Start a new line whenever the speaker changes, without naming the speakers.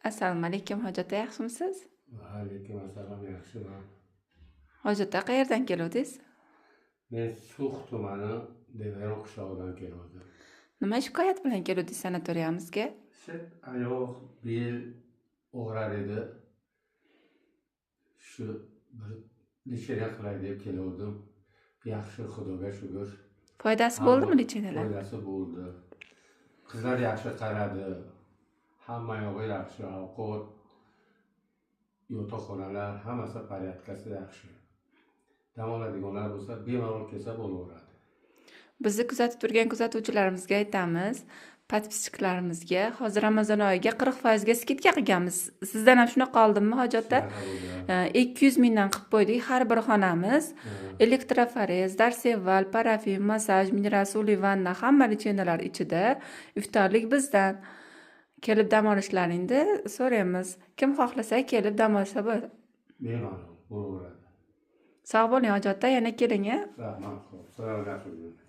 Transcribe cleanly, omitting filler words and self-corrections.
Assalomu alaykum, Hojata, yaxshimisiz?
Alaykum assalom, yaxshiman.
Hojata, qayerdan keluvdingiz?
Men So'x tumani Devaron qishlog'idan keldim.
Nima shikoyat bilan keluvdingiz sanatoriyamizga?
Oyoq, bel og'rar edi. Shu bir lecheniya qilay deb keldim. Yaxshi, Xudoga shukr.
Foydasi bo'ldimi lechenalar?
Foydasi bo'ldi. Qizlar yaxshi qaradi. Hamma yog'i yaxshi, ovqat, yotoqxonalar, hammasi porядкasi yaxshi. Dam oladiganlar bo'lsa, bemalol kelsa bo'laveradi.
Bizni kuzatib turgan kuzatuvchilarimizga aytamiz, podpischiklarimizga hozir Ramazon oyiga 40% ga skidka qilganmiz. Sizdan ham shunaqa oldimmi, Hojatda? 200 mingdan qilib qo'ydik. Har bir xonamiz elektroforez, darseval, parafin, massaj, mineral suvli vanna, hamma lechenalar ichida. Iftorlik bizdan. Kelib dam olishlaringni so'raymiz. Kim xohlasa kelib dam olsa bo'ladi.
Bemalol bo'laveradi.
Sog' bo'ling, Hojatda, yana keling.
Rahmat, sog' bo'ling.